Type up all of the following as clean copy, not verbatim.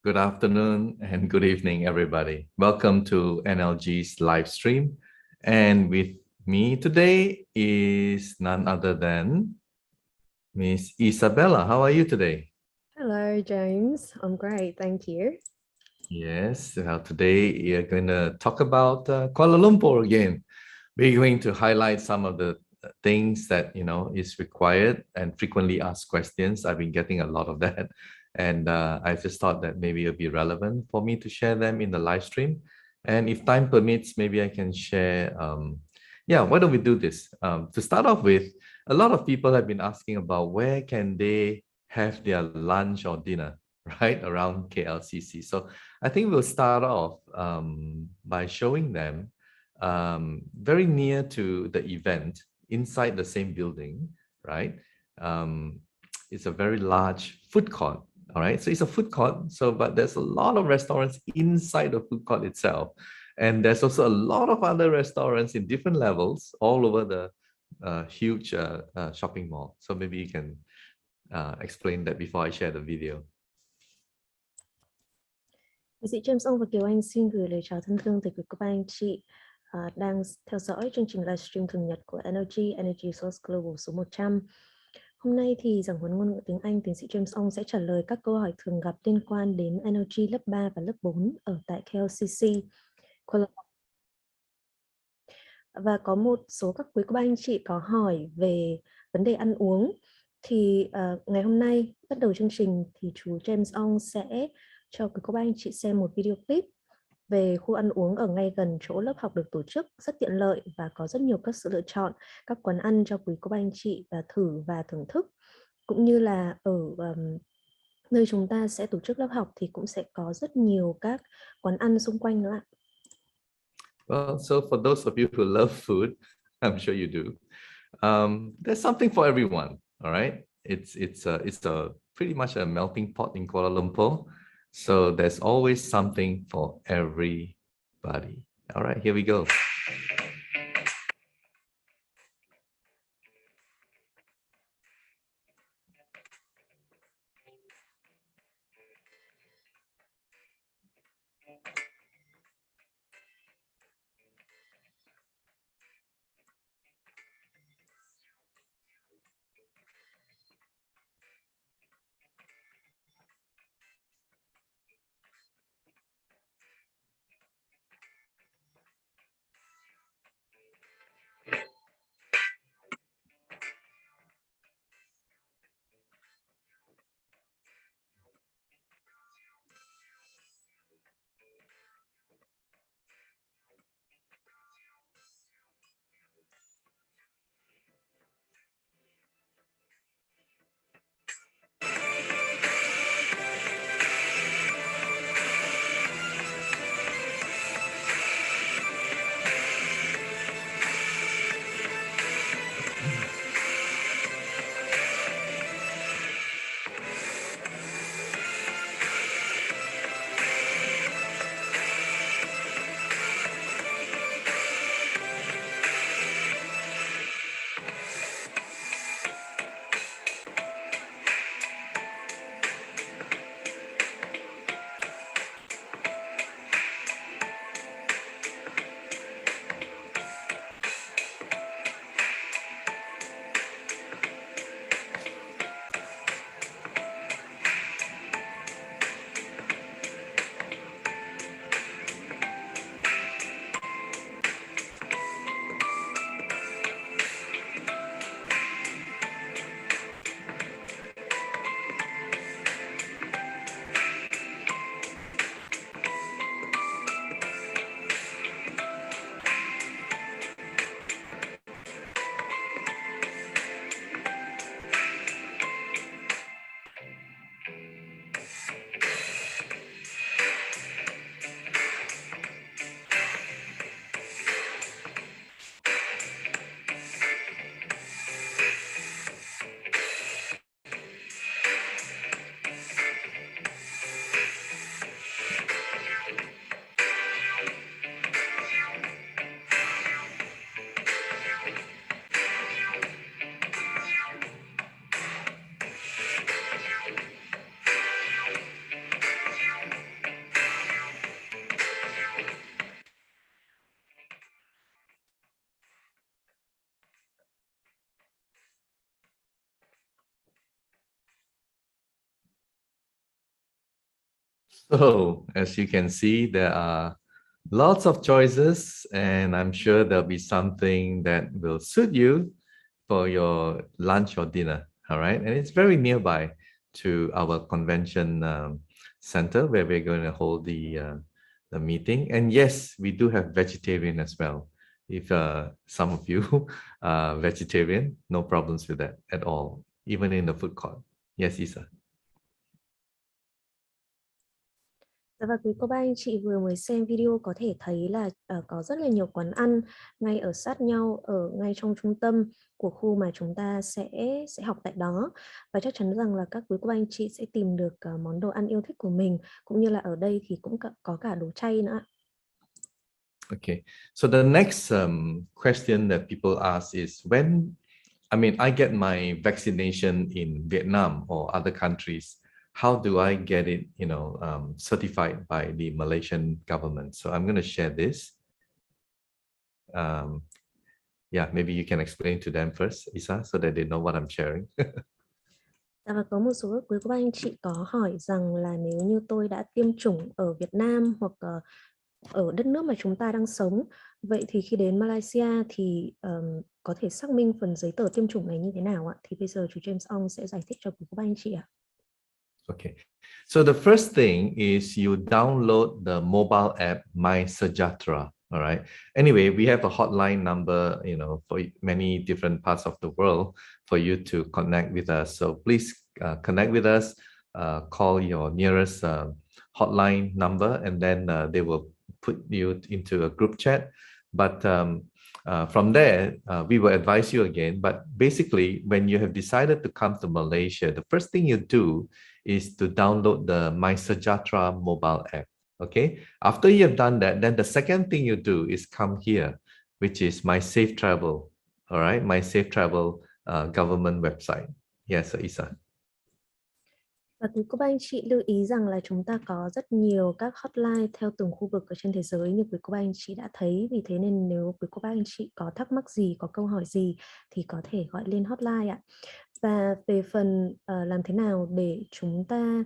Good afternoon and good evening, everybody. Welcome to NLG's live stream. And with me today is none other than Miss Isabella. How are you today? Hello, James. I'm great, thank you. Yes, today we are going to talk about Kuala Lumpur again. We're going to highlight some of the things that, is required and frequently asked questions. I've been getting a lot of that. And I just thought that maybe it'll be relevant for me to share them in the live stream. And if time permits, maybe I can share. Why don't we do this? To start off with, a lot of people have been asking about where can they have their lunch or dinner, right, around KLCC. So I think we'll start off by showing them very near to the event inside the same building, right? It's a very large food court. All right, so it's a food court. But there's a lot of restaurants inside the food court itself, and there's also a lot of other restaurants in different levels all over the huge shopping mall. So maybe you can explain that before I share the video. Tiến sĩ James Ong và Kiều Anh xin gửi lời chào thân thương tới quý cô bác anh chị đang theo dõi chương trình livestream thường nhật của Energy Source Global số 100. Hôm nay thì giảng huấn ngôn ngữ tiếng Anh, tiến sĩ James Ong sẽ trả lời các câu hỏi thường gặp liên quan đến Energy lớp 3 và lớp 4 ở tại KLCC. Và có một số các quý cô bác anh chị có hỏi về vấn đề ăn uống. Thì ngày hôm nay bắt đầu chương trình thì chú James Ong sẽ cho quý cô bác anh chị xem một video clip về khu ăn uống ở ngay gần chỗ lớp học được tổ chức, rất tiện lợi và có rất nhiều các sự lựa chọn, các quán ăn cho quý cô bác anh chị thử và thưởng thức. Cũng như là ở nơi chúng ta sẽ tổ chức lớp học thì cũng sẽ có rất nhiều các quán ăn xung quanh nữa ạ. Well, so for those of you who love food, I'm sure you do. There's something for everyone. All right, it's a pretty much a melting pot in Kuala Lumpur. So there's always something for everybody. All right, here we go. So, as you can see, there are lots of choices, and I'm sure there'll be something that will suit you for your lunch or dinner. All right. And it's very nearby to our convention center where we're going to hold the meeting. And yes, we do have vegetarian as well. If some of you are vegetarian, no problems with that at all, even in the food court. Yes, Isa. Dạ và quý cô bác anh chị vừa mới xem video có thể thấy là có rất là nhiều quán ăn ngay ở sát nhau ở ngay trong trung tâm của khu mà chúng ta sẽ học tại đó, và chắc chắn rằng là các quý cô bác anh chị sẽ tìm được món đồ ăn yêu thích của mình, cũng như là ở đây thì cũng có cả đồ chay nữa. Okay, so the next question that people ask is when, I mean, I get my vaccination in Vietnam or other countries, how do I get it, certified by the Malaysian government? So I'm going to share this. Yeah, maybe you can explain to them first, Isa, so that they know what I'm sharing. Và có một số quý cô bác anh chị có hỏi rằng là nếu như tôi đã tiêm chủng ở Việt Nam hoặc ở đất nước mà chúng ta đang sống, vậy thì khi đến Malaysia thì có thể xác minh phần giấy tờ tiêm chủng này như thế nào ạ? Thì bây giờ chú James Ong sẽ giải thích cho quý cô bác anh chị ạ. Okay, so the first thing is you download the mobile app My Sejahtera. All right. Anyway, we have a hotline number, for many different parts of the world for you to connect with us. So please connect with us, call your nearest hotline number, and then they will put you into a group chat. But from there, we will advise you again. But basically, when you have decided to come to Malaysia, the first thing you do is to download the My Sejahtera mobile app. Okay, after you have done that, then the second thing you do is come here, which is My Safe Travel. All right, My Safe Travel government website. Yes, Isa. Và quý cô bác anh chị lưu ý rằng là chúng ta có rất nhiều các hotline theo từng khu vực ở trên thế giới như quý cô bác anh chị đã thấy. Vì thế nên nếu quý cô bác anh chị có thắc mắc gì, có câu hỏi gì thì có thể gọi lên hotline ạ. Và về phần làm thế nào để chúng ta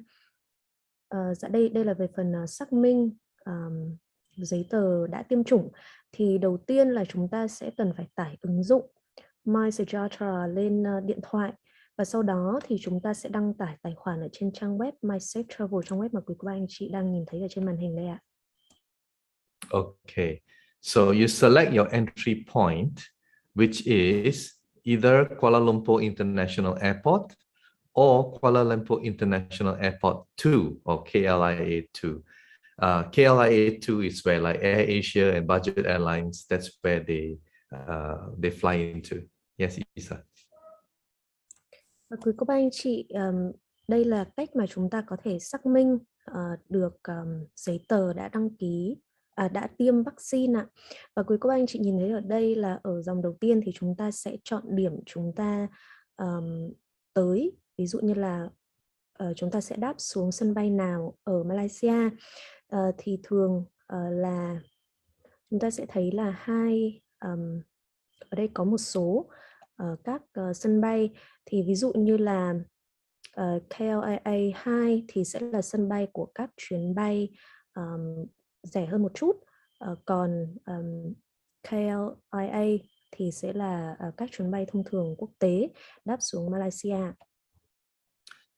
đây là về phần xác minh giấy tờ đã tiêm chủng, thì đầu tiên là chúng ta sẽ cần phải tải ứng dụng My Sejahtera lên điện thoại, và sau đó thì chúng ta sẽ đăng tải tài khoản ở trên trang web My Safe Travel, trang web mà quý cô bác anh chị đang nhìn thấy ở trên màn hình đây ạ. Okay, so you select your entry point, which is either Kuala Lumpur International Airport or Kuala Lumpur International Airport 2 or KLIA 2. KLIA 2 is where like Air Asia and budget airlines, that's where they fly into. Yes, Isa. Và quý cô bác anh chị, đây là cách mà chúng ta có thể xác minh được giấy tờ đã đăng ký, đã tiêm vaccine ạ. Và quý cô bác anh chị nhìn thấy ở đây là ở dòng đầu tiên thì chúng ta sẽ chọn điểm chúng ta tới. Ví dụ như là chúng ta sẽ đáp xuống sân bay nào ở Malaysia, thì thường là chúng ta sẽ thấy là ở đây có một số các sân bay, thì ví dụ như là KLIA 2 thì sẽ là sân bay của các chuyến bay rẻ hơn một chút, còn KLIA thì sẽ là các chuyến bay thông thường quốc tế đáp xuống Malaysia.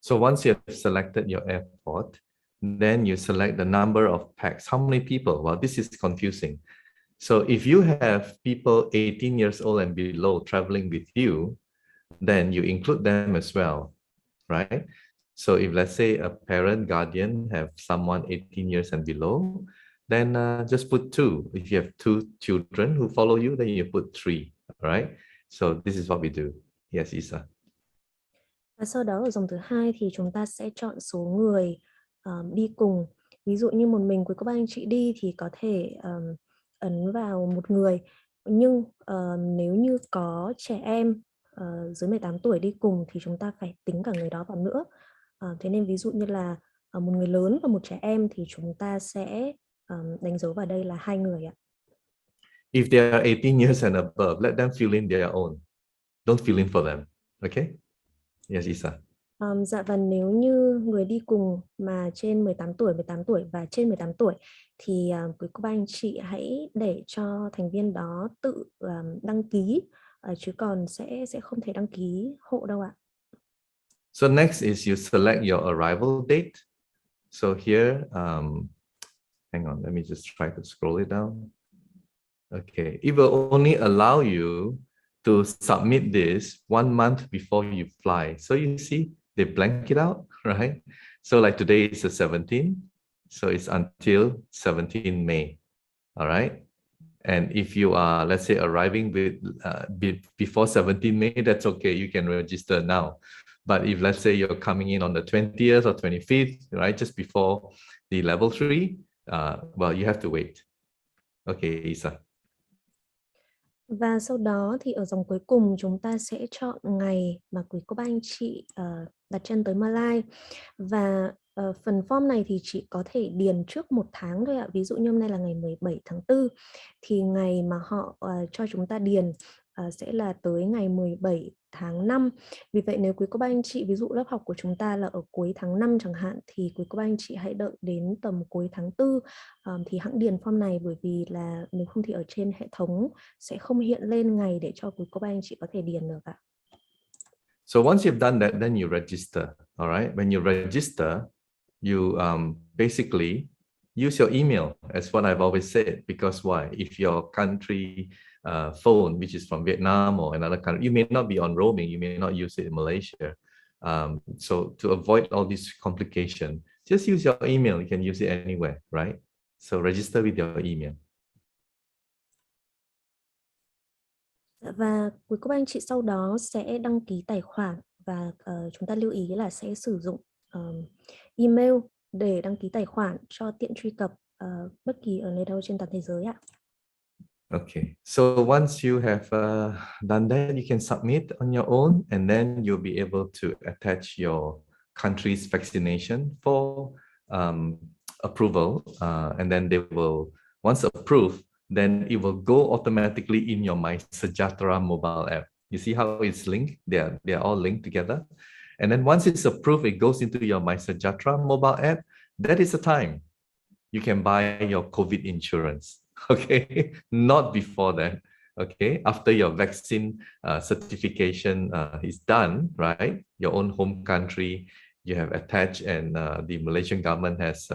So once you have selected your airport, then you select the number of packs. How many people? Well, this is confusing. So if you have people 18 years old and below traveling with you, then you include them as well, right? So if let's say a parent, guardian have someone 18 years and below, then just put 2. If you have 2 children who follow you, then you put 3, right? So this is what we do. Yes, Isa. Và sau đó ở dòng thứ hai thì chúng ta sẽ chọn số người đi cùng. Ví dụ như một mình quý cô bác anh chị đi thì có thể ấn vào một người. Nhưng nếu như có trẻ em dưới 18 tuổi đi cùng thì chúng ta phải tính cả người đó vào nữa. Thế nên ví dụ như là một người lớn và một trẻ em thì chúng ta sẽ đánh dấu vào đây là 2 người ạ. If they are 18 years and above, let them fill in their own. Don't fill in for them. Okay? Yes, Isa. Dạ, và nếu như người đi cùng mà trên 18 tuổi và trên 18 tuổi thì quý cô bác anh chị hãy để cho thành viên đó tự đăng ký, chứ còn sẽ không thể đăng ký hộ đâu ạ. So next is you select your arrival date. So here, hang on, let me just try to scroll it down. Okay, it will only allow you to submit this 1 month before you fly. So you see, they blank it out, right? So like today is the 17th, so it's until 17 May, all right? And if you are, let's say, arriving with before 17 May, that's okay, you can register now. But if let's say you're coming in on the 20th or 25th, right, just before the level 3, well, you have to wait. Okay, Isa. Và sau đó thì ở dòng cuối cùng chúng ta sẽ chọn ngày mà quý cô bác anh chị đặt chân tới Malai. Và phần form này thì chỉ có thể điền trước 1 tháng thôi ạ. Ví dụ như hôm nay là ngày 17 tháng 4 thì ngày mà họ cho chúng ta điền sẽ là tới ngày 17 tháng 5. Vì vậy nếu quý cô bác anh chị, ví dụ lớp học của chúng ta là ở cuối tháng 5 chẳng hạn, thì quý cô bác anh chị hãy đợi đến tầm cuối tháng 4 thì hãng điền form này, bởi vì là nếu không thì ở trên hệ thống sẽ không hiện lên ngày để cho quý cô bác anh chị có thể điền được ạ. So once you've done that, then you register, all right? When you register, you basically use your email, as what I've always said, because why? If your country phone, which is from Vietnam or another country, you may not be on roaming, you may not use it in Malaysia. So to avoid all this complication, just use your email. You can use it anywhere, right? So register with your email. Và quý cô bác anh chị sau đó sẽ đăng ký tài khoản, và chúng ta lưu ý là sẽ sử dụng email để đăng ký tài khoản cho tiện truy cập bất kỳ ở nơi đâu trên toàn thế giới ạ. Okay, so once you have done that, you can submit on your own, and then you'll be able to attach your country's vaccination for approval, and then they will, once approved, then it will go automatically in your MySejahtera mobile app. You see how it's linked? They're all linked together. And then once it's approved, it goes into your MySejahtera mobile app. That is the time you can buy your COVID insurance. Okay, not before that. Okay, after your vaccine certification is done, right? Your own home country, you have attached, and the Malaysian government has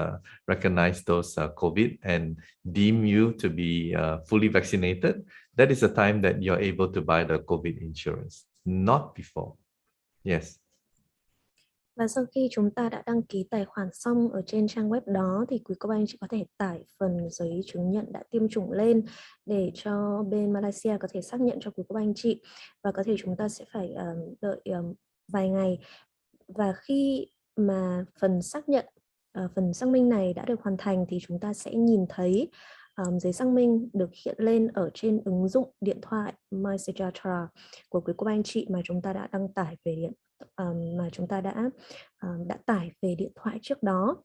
recognized those COVID and deem you to be fully vaccinated. That is the time that you're able to buy the COVID insurance, not before. Yes. Và sau khi chúng ta đã đăng ký tài khoản xong ở trên trang web đó thì quý cô bác anh chị có thể tải phần giấy chứng nhận đã tiêm chủng lên để cho bên Malaysia có thể xác nhận cho quý cô bác anh chị, và có thể chúng ta sẽ phải đợi vài ngày. Và khi mà phần xác nhận, phần xác minh này đã được hoàn thành thì chúng ta sẽ nhìn thấy giấy xác minh được hiện lên ở trên ứng dụng điện thoại MySejahtera của quý cô bác anh chị mà chúng ta đã đăng tải về đã tải về điện thoại trước đó.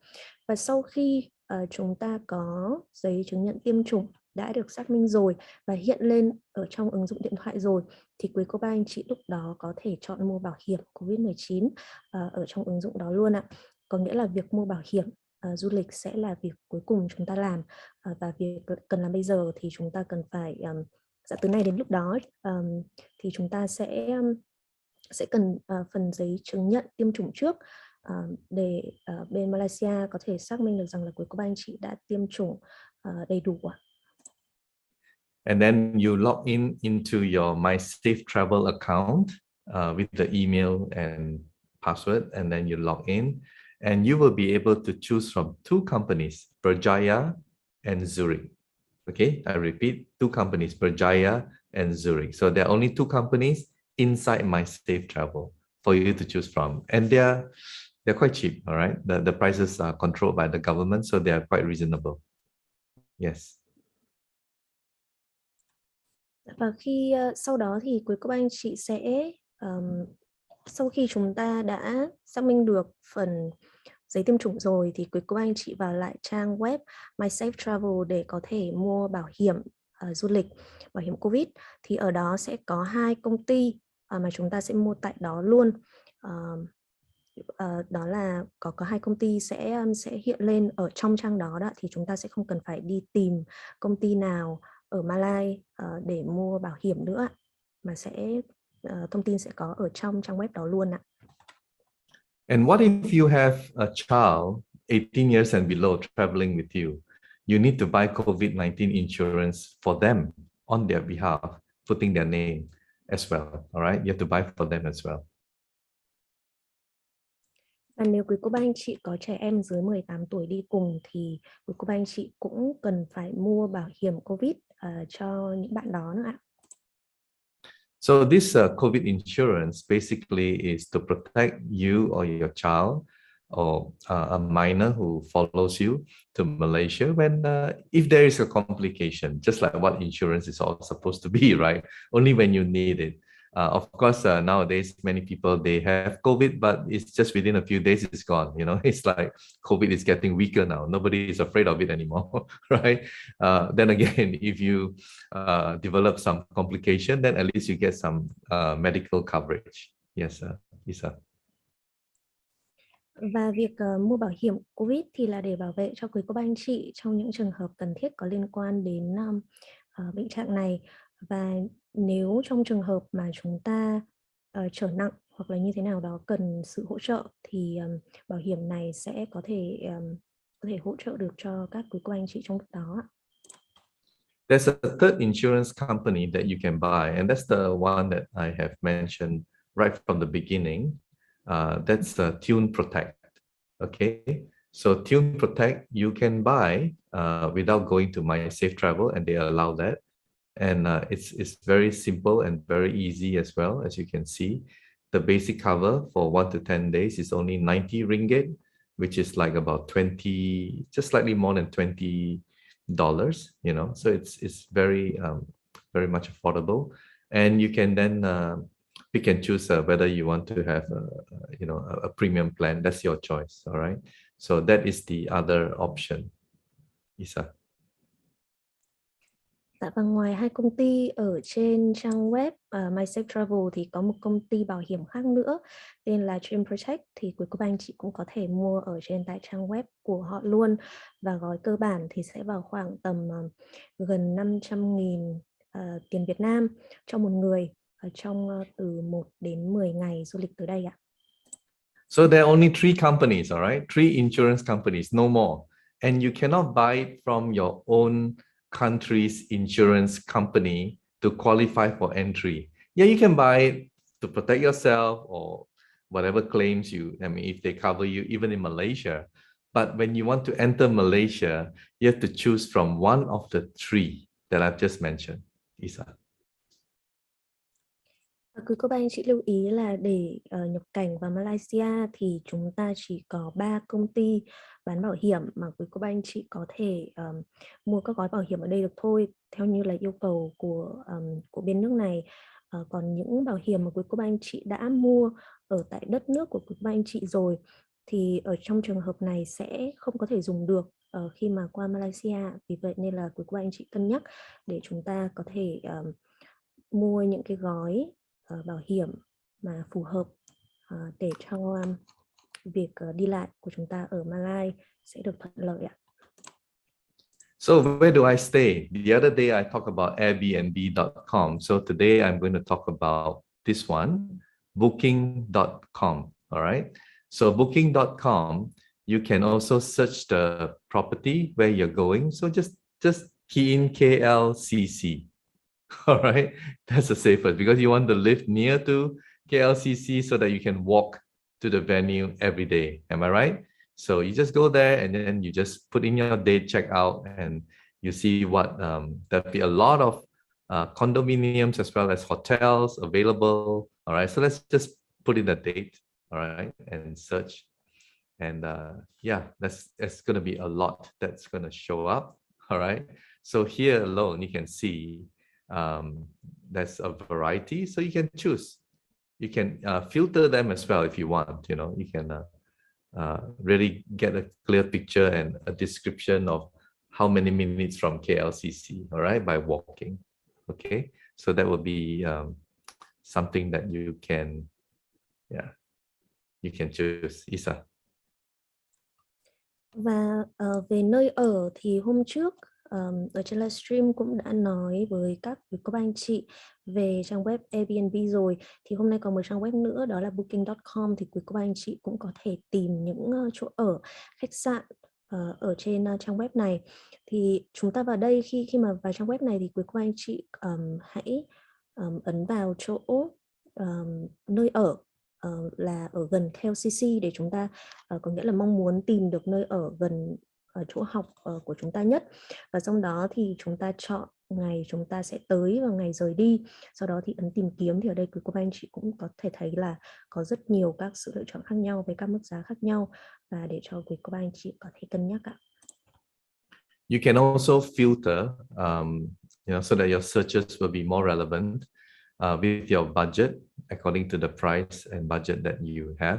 Và sau khi chúng ta có giấy chứng nhận tiêm chủng đã được xác minh rồi và hiện lên ở trong ứng dụng điện thoại rồi, thì quý cô bác anh chị lúc đó có thể chọn mua bảo hiểm COVID-19 ở trong ứng dụng đó luôn ạ. Có nghĩa là việc mua bảo hiểm du lịch sẽ là việc cuối cùng chúng ta làm, và việc cần làm bây giờ thì chúng ta cần phải từ nay đến lúc đó thì chúng ta sẽ cần phần giấy chứng nhận tiêm chủng trước để bên Malaysia có thể xác minh được rằng là quý cô bác anh chị đã tiêm chủng đầy đủ. And then you log in into your My Safe Travel account with the email and password, and then you log in, and you will be able to choose from 2 companies, Berjaya and Zurich. Okay, I repeat, 2 companies, Berjaya and Zurich. So there are only 2 companies inside My Safe Travel for you to choose from, and they're quite cheap. All right, the prices are controlled by the government, so they are quite reasonable. Yes. Và sau đó thì quý cô bác anh chị sẽ sau khi chúng ta đã xác minh được phần giấy tiêm chủng rồi thì quý cô bác anh chị vào lại trang web My Safe Travel để có thể mua bảo hiểm du lịch, bảo hiểm Covid. Thì ở đó sẽ có 2 công ty mà chúng ta sẽ mua tại đó luôn. đó là có hai công ty sẽ hiện lên ở trong trang đó, thì chúng ta sẽ không cần phải đi tìm công ty nào ở Malai để mua bảo hiểm nữa, mà thông tin sẽ có ở trong trang web đó luôn ạ. And what if you have a child 18 years and below traveling with you? You need to buy COVID-19 insurance for them on their behalf, putting their name as well. All right, you have to buy for them as well. Và nếu quý cô bác anh chị có trẻ em dưới 18 tuổi đi cùng thì quý cô bác anh chị cũng cần phải mua bảo hiểm COVID cho những bạn đó nữa ạ. So this COVID insurance basically is to protect you or your child or a minor who follows you to Malaysia when if there is a complication, just like what insurance is all supposed to be, right? Only when you need it. Of course, nowadays, many people, they have COVID, but it's just within a few days, it's gone. You know, it's like COVID is getting weaker now. Nobody is afraid of it anymore, right? Then again, if you develop some complication, then at least you get some medical coverage. Yes, Lisa. Và việc mua bảo hiểm COVID thì là để bảo vệ cho quý cô bác anh chị trong những trường hợp cần thiết có liên quan đến bệnh trạng này. Và nếu trong trường hợp mà chúng ta trở nặng hoặc là như thế nào đó cần sự hỗ trợ thì bảo hiểm này sẽ có thể hỗ trợ được cho các quý cô anh chị trong lúc đó. There's a third insurance company that you can buy, and that's the one that I have mentioned right from the beginning. That's Tune Protect. Okay, so Tune Protect you can buy without going to My Safe Travel, and they allow that. And it's very simple and very easy as well. As you can see, the basic cover for 1 to 10 days is only 90 ringgit, which is like about 20, just slightly more than $20, you know. So it's very very much affordable, and you can then pick and choose whether you want to have a premium plan. That's your choice. All right, so that is the other option. Isa. Dạ, và ngoài hai công ty ở trên trang web My Safe Travel thì có một công ty bảo hiểm khác nữa tên là James Protect, thì quý cô bác anh chị cũng có thể mua ở trên tại trang web của họ luôn, và gói cơ bản thì sẽ vào khoảng tầm gần 500.000 tiền Việt Nam cho một người trong từ 1 đến 10 ngày du lịch tới đây ạ. So there are only 3 companies, all right? 3 insurance companies, no more. And you cannot buy it from your own country's insurance company to qualify for entry. Yeah, you can buy it to protect yourself or whatever claims if they cover you, even in Malaysia. But when you want to enter Malaysia, you have to choose from one of the 3 that I've just mentioned. Isa. Quý cô bác anh chị lưu ý là để nhập cảnh vào Malaysia thì chúng ta chỉ có 3 công ty bán bảo hiểm mà quý cô bác anh chị có thể mua các gói bảo hiểm ở đây được thôi, theo như là yêu cầu của bên nước này. Còn những bảo hiểm mà quý cô bác anh chị đã mua ở tại đất nước của quý cô bác anh chị rồi thì ở trong trường hợp này sẽ không có thể dùng được khi mà qua Malaysia. Vì vậy nên là quý cô bác anh chị cân nhắc để chúng ta có thể mua những cái gói bảo hiểm mà phù hợp để cho việc đi lại của chúng ta ở Malai sẽ được thuận lợi ạ. So where do I stay? The other day I talked about Airbnb.com. So today I'm going to talk about this one, Booking.com. All right. So Booking.com, you can also search the property where you're going. So just key in KLCC. All right, that's the safest because you want to live near to KLCC so that you can walk to the venue every day. Am I right? So you just go there and then you just put in your date, check out, and you see what there'll be a lot of condominiums as well as hotels available. All right, so let's just put in the date, all right, and search. And yeah, that's going to be a lot that's going to show up. All right, so here alone you can see there's a variety, so you can choose. You can filter them as well if you want. You know, you can really get a clear picture and a description of how many minutes from KLCC, all right, by walking. Okay, so that will be something that you can you can choose. Isa. Và về nơi ở thì hôm trước ở trên livestream cũng đã nói với các quý cô bác anh chị về trang web Airbnb rồi. Thì hôm nay còn một trang web nữa, đó là booking.com, thì quý cô bác anh chị cũng có thể tìm những chỗ ở, khách sạn ở trên trang web này. Thì chúng ta vào đây, khi mà vào trang web này thì quý cô bác anh chị hãy ấn vào chỗ nơi ở là ở gần KLCC để chúng ta có nghĩa là mong muốn tìm được nơi ở gần chỗ học của chúng ta nhất. Và trong đó thì chúng ta chọn ngày chúng ta sẽ tới và ngày rời đi. Sau đó thì ấn tìm kiếm, thì ở đây quý cô bác anh chị cũng có thể thấy là có rất nhiều các sự lựa chọn khác nhau với các mức giá khác nhau, và để cho quý cô bác anh chị có thể cân nhắc ạ. You can also filter, so that your searches will be more relevant with your budget according to the price and budget that you have.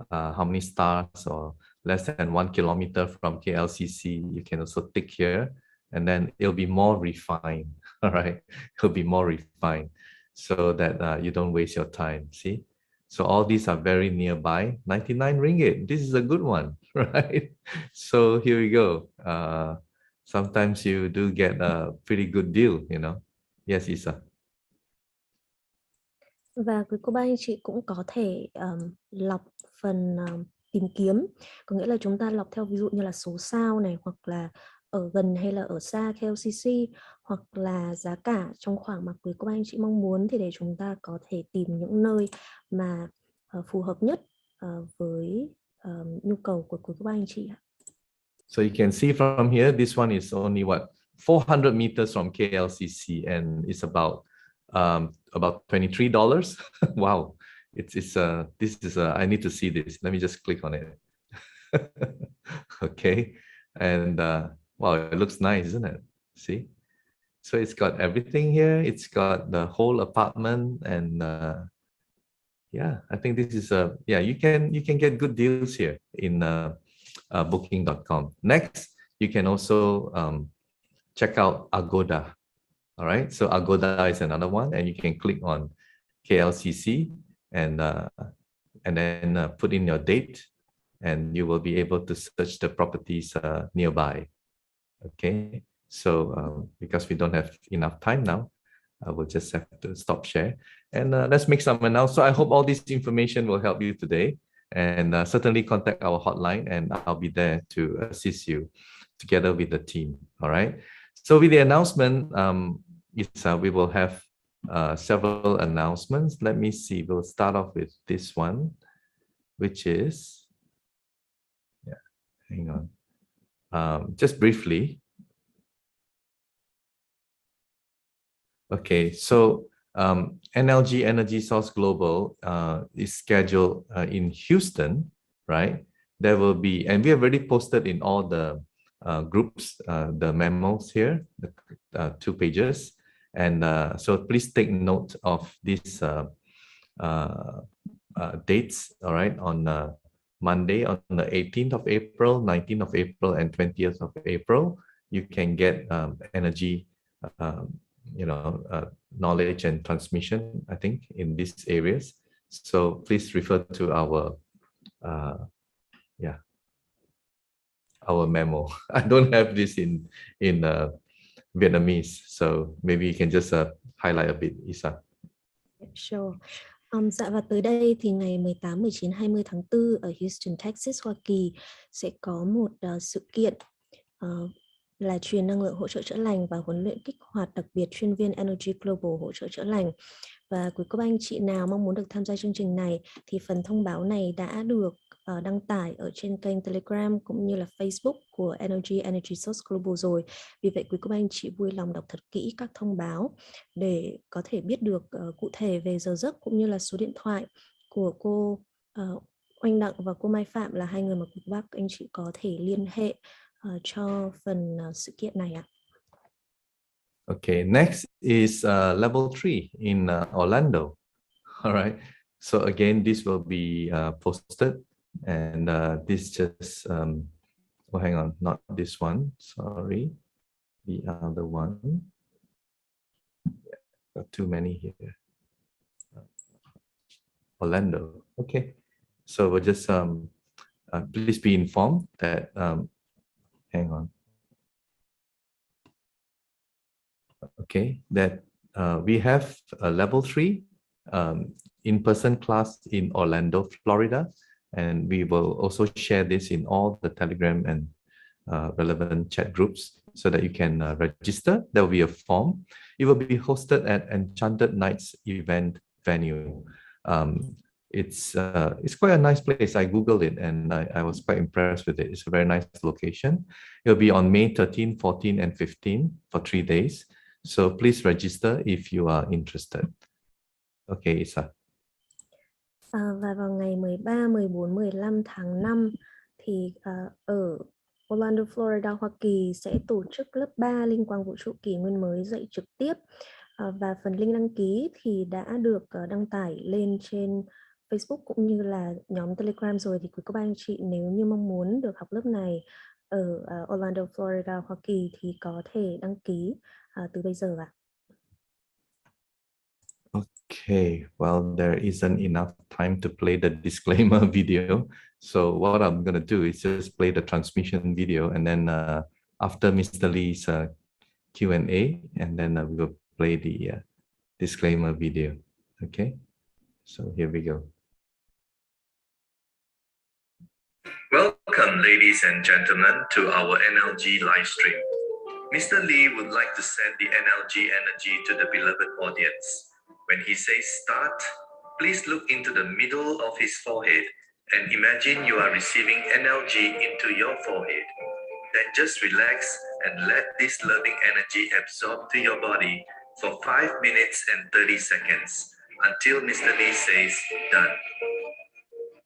How many stars or less than 1 kilometer from KLCC, you can also tick here, and then it'll be more refined. All right, it'll be more refined so that you don't waste your time. See, so all these are very nearby. 99 ringgit. This is a good one, right? So here we go. Sometimes you do get a pretty good deal, you know. Yes, Isa. Và quý cô bác anh chị cũng có thể lọc phần tìm kiếm, có nghĩa là chúng ta lọc theo ví dụ như là số sao này, hoặc là ở gần hay là ở xa KLCC, hoặc là giá cả trong khoảng mà quý cô bác anh chị mong muốn, thì để chúng ta có thể tìm những nơi mà phù hợp nhất với nhu cầu của quý cô bác anh chị. So you can see from here, this one is only 400 meters from KLCC, and it's about $23. Wow, I need to see this. Let me just click on it. Okay, and wow, it looks nice, isn't it? See, so it's got everything here. It's got the whole apartment, and yeah, I think this is you can get good deals here in booking.com. Next, you can also check out Agoda. All right, so Agoda is another one, and you can click on KLCC and then put in your date, and you will be able to search the properties nearby. Okay, so because we don't have enough time now, I will just have to stop share, and let's make some announcements. So I hope all this information will help you today, and certainly contact our hotline, and I'll be there to assist you together with the team. All right. So with the announcement, we will have several announcements. Let me see. We'll start off with this one, which is, hang on, just briefly. Okay, so NLG Energy Source Global is scheduled in Houston, right? There will be, and we have already posted in all the groups, the memos here, the 2 pages. And so please take note of these dates, all right, on Monday, on the 18th of April, 19th of April, and 20th of April. You can get energy knowledge and transmission, I think, in these areas. So please refer to our our memo. I don't have this in Vietnamese, so maybe you can just highlight a bit, Isa. Sure. Dạ, và tới đây thì ngày 18, 19, 20 tháng 4 ở Houston, Texas, Hoa Kỳ sẽ có một sự kiện là truyền năng lượng hỗ trợ chữa lành và huấn luyện kích hoạt đặc biệt chuyên viên Energy Global hỗ trợ chữa lành. Và quý cô bác anh chị nào mong muốn được tham gia chương trình này thì phần thông báo này đã được đăng tải ở trên kênh Telegram cũng như là Facebook của Energy Source Global rồi. Vì vậy quý cô bác anh chị vui lòng đọc thật kỹ các thông báo để có thể biết được cụ thể về giờ giấc cũng như là số điện thoại của cô Oanh Đặng và cô Mai Phạm, là 2 người mà quý cô bác anh chị có thể liên hệ cho phần sự kiện này ạ. Okay, next is level 3 in Orlando. All right. So again, this will be posted, and this just hang on, not this one. Sorry, the other one. Got too many here. Orlando. Okay. So we'll just please be informed that hang on. Okay, that we have a level 3 in-person class in Orlando, Florida, and we will also share this in all the Telegram and relevant chat groups so that you can register. There will be a form. It will be hosted at Enchanted Nights event venue. It's quite a nice place. I Googled it and I was quite impressed with it. It's a very nice location. It'll be on May 13, 14, and 15 for 3 days. So please register if you are interested. Okay, Isa. Và vào ngày 13, 14, 15 tháng 5 thì ở Orlando, Florida, Hoa Kỳ sẽ tổ chức lớp 3 Linh Quang Vũ trụ kỷ nguyên mới dạy trực tiếp. Và phần link đăng ký thì đã được đăng tải lên trên Facebook cũng như là nhóm Telegram rồi. Thì quý cô bác anh chị nếu như mong muốn được học lớp này ở Orlando, Florida, Hoa Kỳ thì có thể đăng ký từ bây giờ ạ. Okay, well, there isn't enough time to play the disclaimer video. So what I'm going to do is just play the transmission video, and then after Mr. Lee's Q&A, and then we will play the disclaimer video. Okay, so here we go. Welcome, ladies and gentlemen, to our NLG live stream. Mr. Lee would like to send the NLG energy to the beloved audience. When he says start, please look into the middle of his forehead and imagine you are receiving NLG into your forehead. Then just relax and let this loving energy absorb to your body for 5 minutes and 30 seconds until Mr. Lee says done.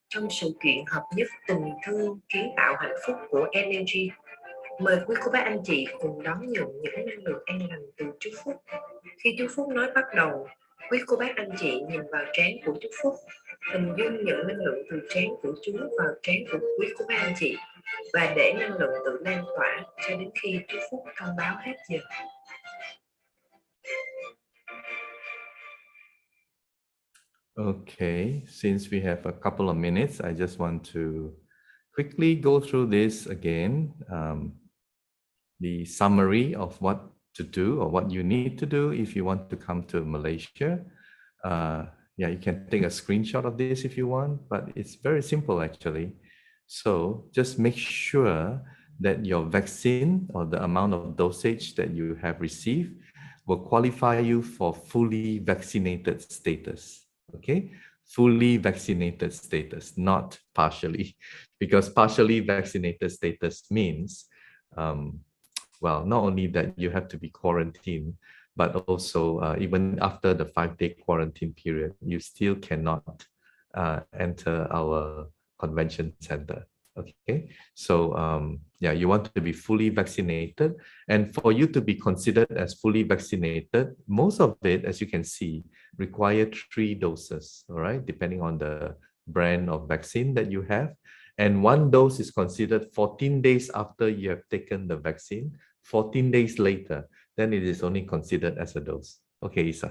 Trong sự kiện hợp nhất tình thương kiến tạo hạnh phúc của NLG, mời quý cô bác anh chị cùng đón nhận những năng lượng an lành từ chúc phúc. Khi chú Phúc nói bắt đầu, quý cô bác anh chị nhìn vào trán của chú Phúc, hình dung những năng lượng từ trán của chú vào trán của quý cô bác anh chị và để năng lượng tự lan tỏa cho đến khi chú Phúc thông báo hết giờ. Okay, since we have a couple of minutes, I just want to quickly go through this again. The summary of what to do or what you need to do if you want to come to Malaysia. Yeah, you can take a screenshot of this if you want, but it's very simple actually. So just make sure that your vaccine or the amount of dosage that you have received will qualify you for fully vaccinated status. Okay, fully vaccinated status, not partially, because partially vaccinated status means well, not only that you have to be quarantined, but also even after the 5-day quarantine period, you still cannot enter our convention center. Okay, so yeah, you want to be fully vaccinated, and for you to be considered as fully vaccinated, most of it, as you can see, require 3 doses, all right, depending on the brand of vaccine that you have. And 1 dose is considered 14 days after you have taken the vaccine. 14 days later, then it is only considered as a dose. Okay, Isa.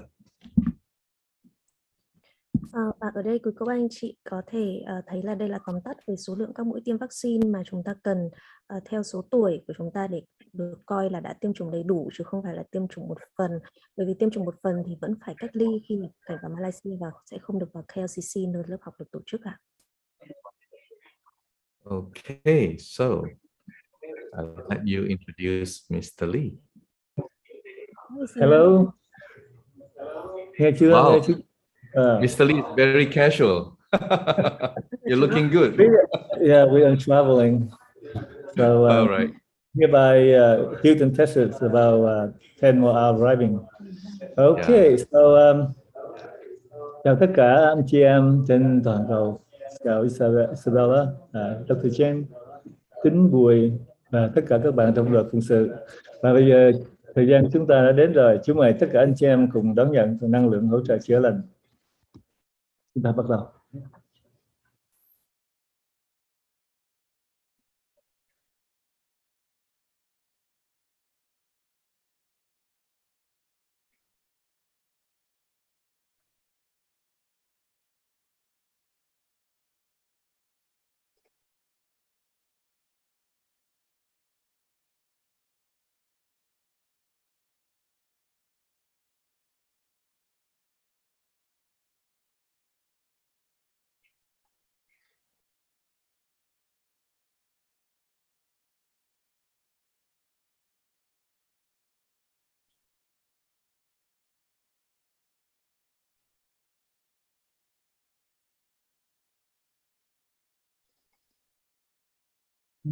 Và ở đây quý cô bác anh chị có thể thấy là đây là tóm tắt về số lượng các mũi tiêm vaccine mà chúng ta cần theo số tuổi của chúng ta để được coi là đã tiêm chủng đầy đủ, chứ không phải là tiêm chủng một phần. Bởi vì tiêm chủng một phần thì vẫn phải cách ly khi nhập cảnh vào Malaysia và sẽ không được vào KLCC, nơi lớp học được tổ chức ạ. Okay, so I'll let you introduce Mr. Lee. Hello. Nghe chưa? Wow. Nghe chưa? Mr. Lee is very casual. You're looking good. Yeah, we are traveling. So all right. Nearby Houston, Texas, about 10 more hours driving. Okay, Yeah. so chào tất cả anh chị em trên toàn cầu. Chào Isabella, Dr. James, Tính, Bùi và tất cả các bạn trong đội phụng sự. Và bây giờ thời gian chúng ta đã đến rồi. Chúng mời tất cả anh chị em cùng đón nhận năng lượng hỗ trợ chữa lành. Chúng ta bắt đầu. Dạ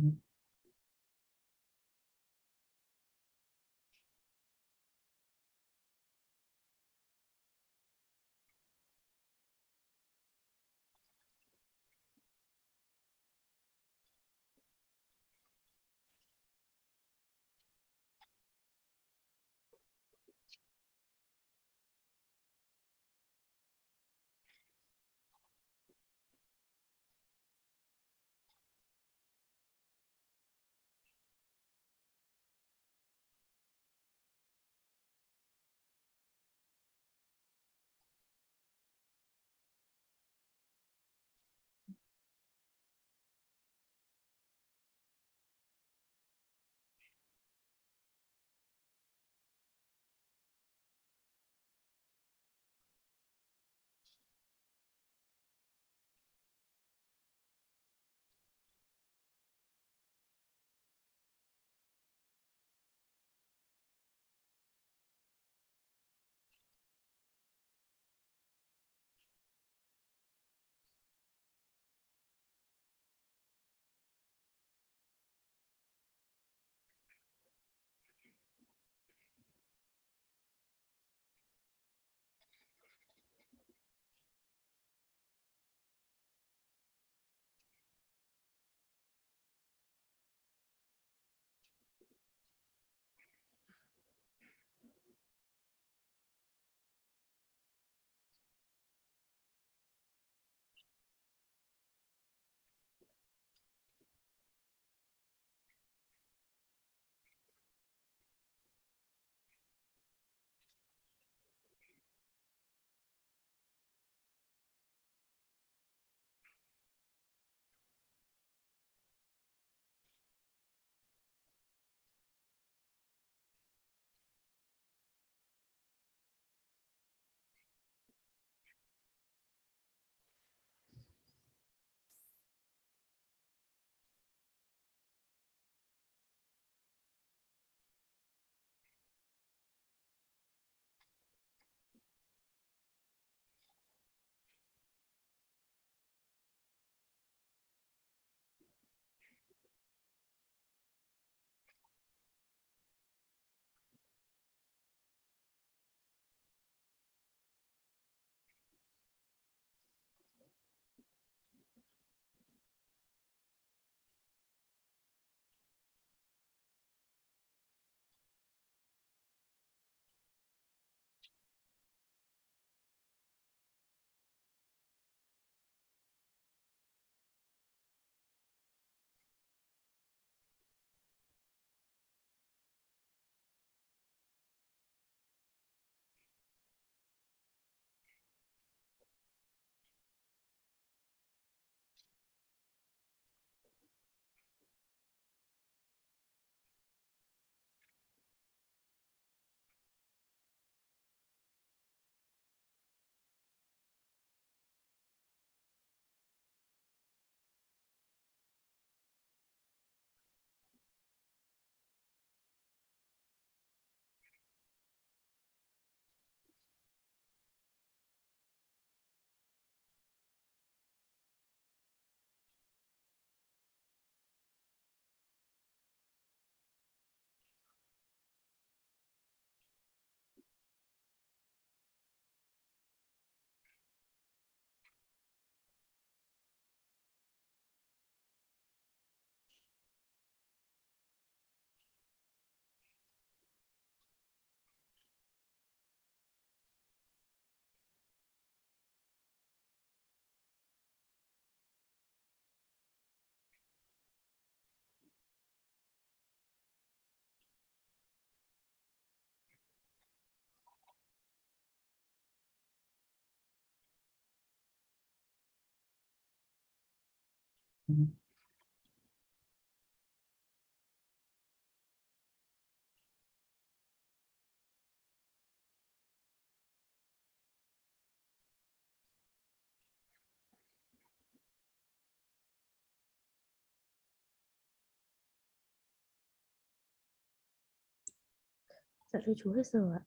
thưa chú hết giờ ạ.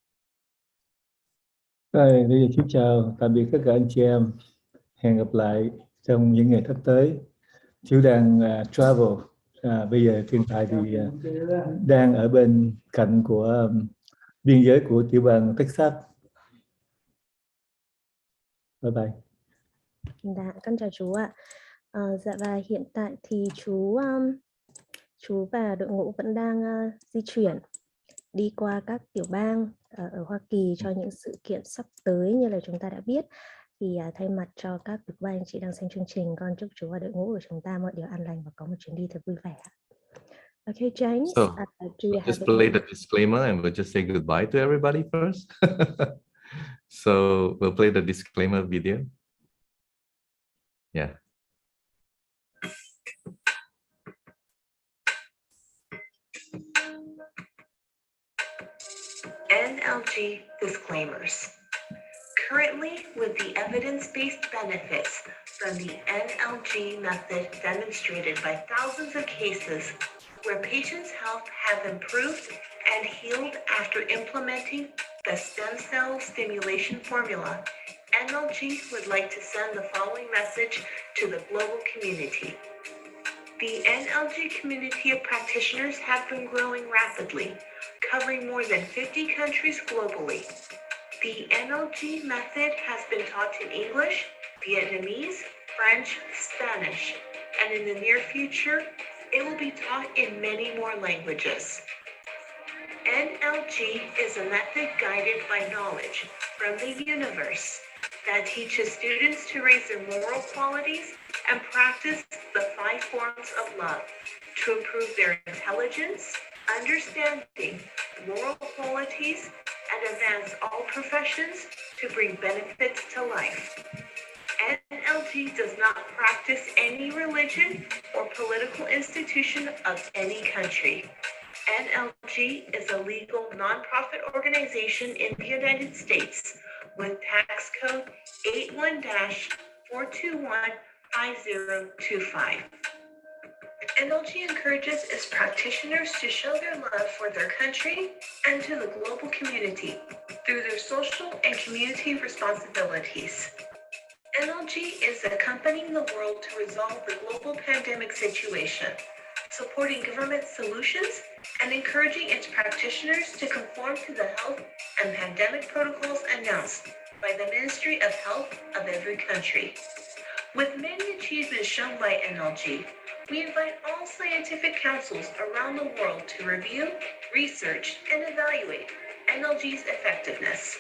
Rồi, bây giờ chú chào tạm biệt tất cả anh chị em. Hẹn gặp lại trong những ngày sắp tới. Chú đang travel Bây giờ hiện tại thì đang ở bên cạnh của biên giới của tiểu bang Texas. Bye bye. Dạ, con chào chú ạ. Dạ và hiện tại thì chú và đội ngũ vẫn đang di chuyển đi qua các tiểu bang ở Hoa Kỳ cho những sự kiện sắp tới như là chúng ta đã biết. Thì thay mặt cho các quý cô bác anh chị đang xem chương trình, con chúc chú và đội ngũ của chúng ta mọi điều an lành và có một chuyến đi thật vui vẻ. Okay, James, So, do you have just play the disclaimer and we'll just say goodbye to everybody first. So we'll play the disclaimer video. Yeah. NLG disclaimers. Currently, with the evidence-based benefits from the NLG method demonstrated by thousands of cases where patients' health have improved and healed after implementing the stem cell stimulation formula, NLG would like to send the following message to the global community. The NLG community of practitioners have been growing rapidly, covering more than 50 countries globally. The NLG method has been taught in English, Vietnamese, French, Spanish, and in the near future, it will be taught in many more languages. NLG is a method guided by knowledge from the universe that teaches students to raise their moral qualities and practice the 5 forms of love to improve their intelligence, understanding, moral qualities, and advance all professions to bring benefits to life. NLG does not practice any religion or political institution of any country. NLG is a legal nonprofit organization in the United States with tax code 81-421-5025. NLG encourages its practitioners to show their love for their country and to the global community through their social and community responsibilities. NLG is accompanying the world to resolve the global pandemic situation, supporting government solutions, and encouraging its practitioners to conform to the health and pandemic protocols announced by the Ministry of Health of every country. With many achievements shown by NLG, we invite all scientific councils around the world to review, research, and evaluate NLG's effectiveness.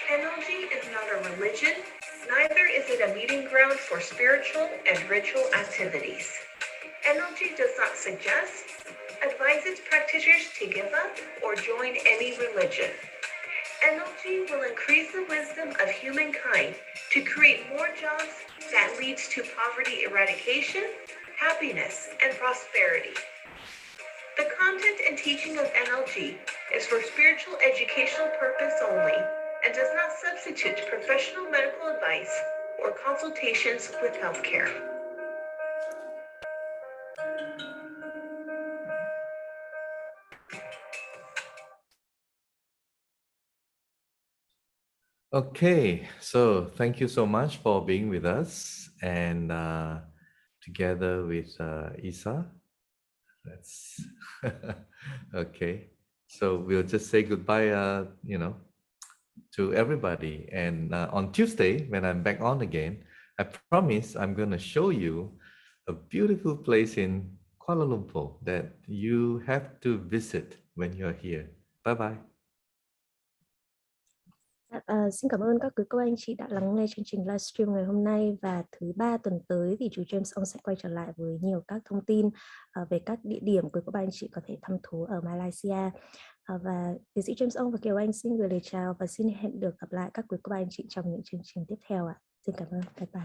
NLG is not a religion, neither is it a meeting ground for spiritual and ritual activities. NLG does not suggest, advise its practitioners to give up or join any religion. NLG will increase the wisdom of humankind to create more jobs that leads to poverty eradication, happiness, and prosperity. The content and teaching of NLG is for spiritual educational purpose only and does not substitute professional medical advice or consultations with healthcare. Okay, so thank you so much for being with us, and together with Isa, let's okay, so we'll just say goodbye, to everybody, and on Tuesday when I'm back on again, I promise I'm gonna show you a beautiful place in Kuala Lumpur that you have to visit when you're here. Bye bye. Xin cảm ơn các quý cô anh chị đã lắng nghe chương trình livestream ngày hôm nay, và thứ 3 tuần tới thì chú James Ong sẽ quay trở lại với nhiều các thông tin về các địa điểm quý cô anh chị có thể thăm thú ở Malaysia. Và tiến sĩ James Ong và Kiều Anh xin gửi lời chào và xin hẹn được gặp lại các quý cô anh chị trong những chương trình tiếp theo ạ. Xin cảm ơn. Bye bye.